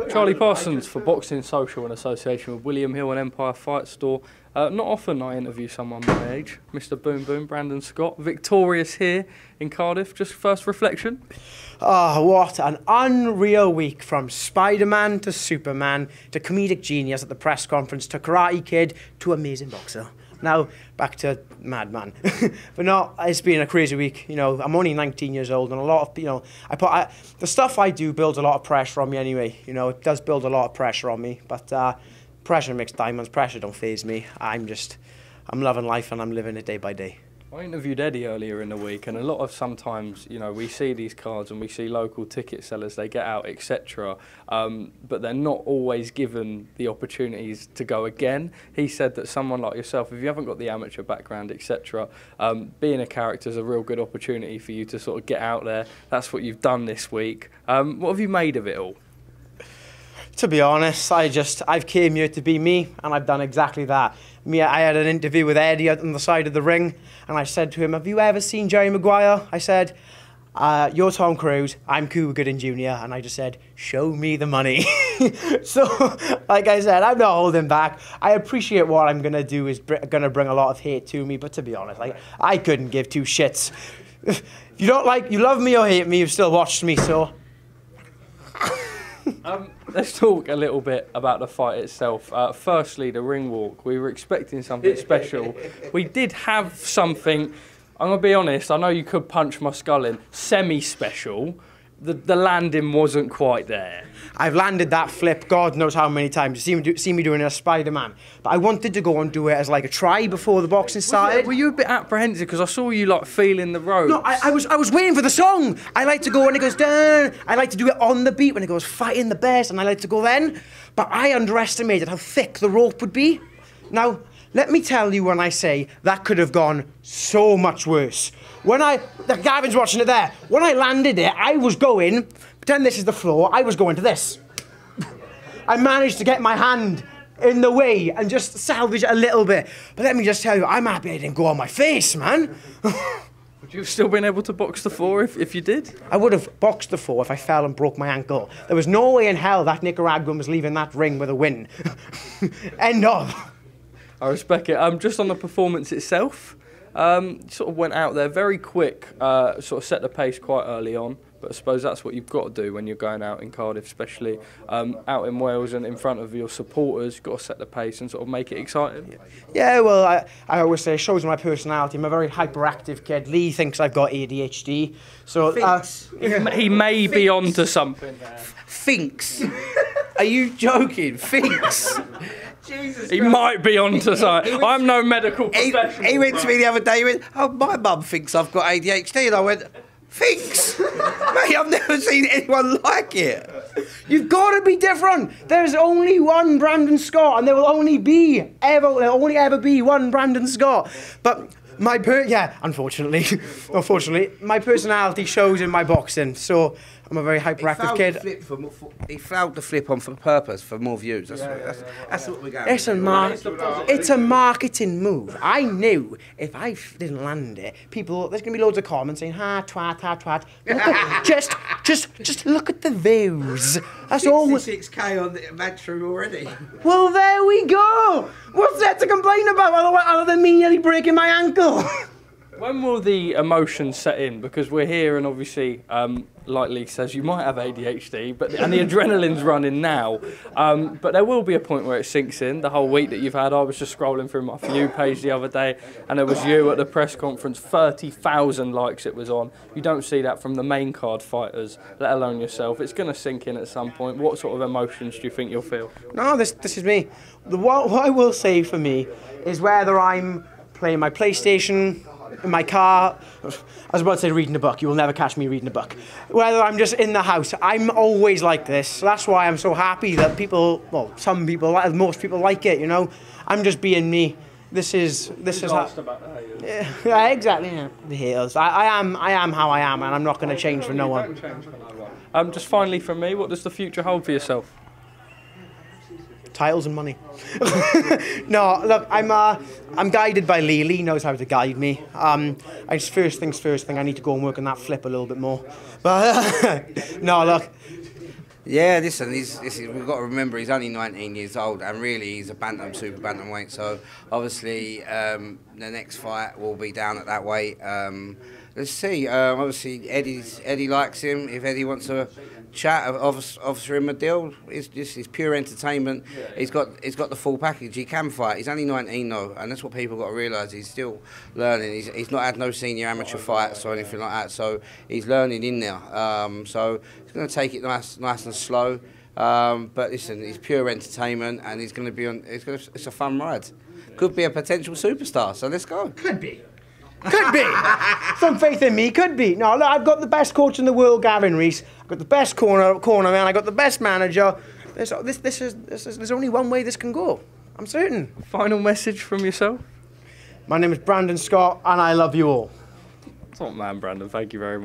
Charlie Parsons for Boxing Social in association with William Hill and Empire Fight Store. Not often I interview someone my age. Mr. Boom Boom, Brandon Scott, victorious here in Cardiff. Just first reflection? Oh, what an unreal week, from Spider-Man to Superman to comedic genius at the press conference to Karate Kid to amazing boxer. Now, back to Madman. But no, it's been a crazy week. You know, I'm only 19 years old, and a lot of, you know, the stuff I do builds a lot of pressure on me anyway. You know, it does build a lot of pressure on me, but pressure makes diamonds. Pressure don't faze me. I'm loving life and I'm living it day by day. I interviewed Eddie earlier in the week, and a lot of sometimes, you know, we see these cards and we see local ticket sellers, they get out, etc. But they're not always given the opportunities to go again. He said that someone like yourself, if you haven't got the amateur background, etc., being a character is a real good opportunity for you to sort of get out there. That's what you've done this week. What have you made of it all? To be honest, I've came here to be me, and I've done exactly that. I had an interview with Eddie on the side of the ring, and I said to him, "Have you ever seen Jerry Maguire?" I said, "You're Tom Cruise, I'm Cuba Gooding Jr." And I just said, "Show me the money." So, like I said, I'm not holding back. I appreciate what I'm going to do is going to bring a lot of hate to me, but to be honest, I couldn't give two shits. If you love me or hate me, you've still watched me, so... Let's talk a little bit about the fight itself. Firstly, the Ringwalk. We were expecting something special. We did have something, I'm going to be honest, I know you could punch my skull in, semi-special. The landing wasn't quite there. I've landed that flip God knows how many times. You see me doing a Spider-Man. But I wanted to go and do it as like a try before the boxing started. Were you a bit apprehensive? Because I saw you like feeling the ropes. No, I was waiting for the song. I like to go when it goes down. I like to do it on the beat when it goes fighting the best, and I like to go then. But I underestimated how thick the rope would be. Now, let me tell you when I say that could have gone so much worse. Gavin's watching it there. When I landed it, I was going, pretend this is the floor, I was going to this. I managed to get my hand in the way and just salvage it a little bit. But let me just tell you, I'm happy I didn't go on my face, man. Would you have still been able to box the four if you did? I would have boxed the four if I fell and broke my ankle. There was no way in hell that Nicaraguan was leaving that ring with a win. End of. I respect it. Just on the performance itself, sort of went out there very quick, sort of set the pace quite early on, but I suppose that's what you've got to do when you're going out in Cardiff, especially out in Wales and in front of your supporters. You've got to set the pace and sort of make it exciting. Yeah, well, I always say it shows my personality. I'm a very hyperactive kid. Lee thinks I've got ADHD, so... he may be onto something there. Thinks? Are you joking? Thinks? Jesus he Christ. Might be onto something. I'm no medical professional. He went to me the other day, he went, "Oh, my mum thinks I've got ADHD." And I went, "Thinks? Mate, I've never seen anyone like it." You've got to be different. There's only one Brandon Scott, and there will only ever be one Brandon Scott. But unfortunately, my personality shows in my boxing, so I'm a very hyperactive kid. He failed the flip on for purpose, for more views. That's what we're going with. It's a marketing move. I knew if I didn't land it, there's going to be loads of comments saying, "Ha, twat, ha, twat." Just look at the views. That's all. 66k on the Matchroom already. Well, there we go. What's there to complain about other than me nearly breaking my ankle? When will the emotions set in? Because we're here and obviously, like Lee says, you might have ADHD, and the adrenaline's running now. But there will be a point where it sinks in. The whole week that you've had, I was just scrolling through my For You page the other day, and there was you at the press conference, 30,000 likes it was on. You don't see that from the main card fighters, let alone yourself. It's going to sink in at some point. What sort of emotions do you think you'll feel? No, this is me. What I will say for me is whether I'm playing my PlayStation, in my car, I was about to say reading a book. You will never catch me reading a book. Whether I'm just in the house, I'm always like this. So that's why I'm so happy that most people like it, you know. I'm just being me. This is how... Yeah, exactly. Yeah. The haters. I am how I am, and I'm not going to change for no one. Just finally from me, what does the future hold for yourself? Titles and money. No, look, I'm guided by Lee. Lee knows how to guide me. First thing, I need to go and work on that flip a little bit more. But no, look, Yeah, listen, we've got to remember he's only 19 years old, and really he's a super bantamweight. So obviously the next fight will be down at that weight. Let's see. Obviously Eddie likes him. If Eddie wants to chat, offer him a deal. It's pure entertainment. He's got the full package. He can fight. He's only 19 though, and that's what people got to realise. He's still learning. He's not had no senior amateur fights or anything like that, so he's learning in there. So he's going to take it nice and slow. But listen, it's pure entertainment, and he's going to be on. It's a fun ride. Could be a potential superstar. So let's go. Could be. Could be. Some faith in me. Could be. No, look, I've got the best coach in the world, Gavin Rees. I've got the best corner man. I've got the best manager. There's only one way this can go. I'm certain. Final message from yourself? My name is Brandon Scott, and I love you all. Top man, Brandon. Thank you very much.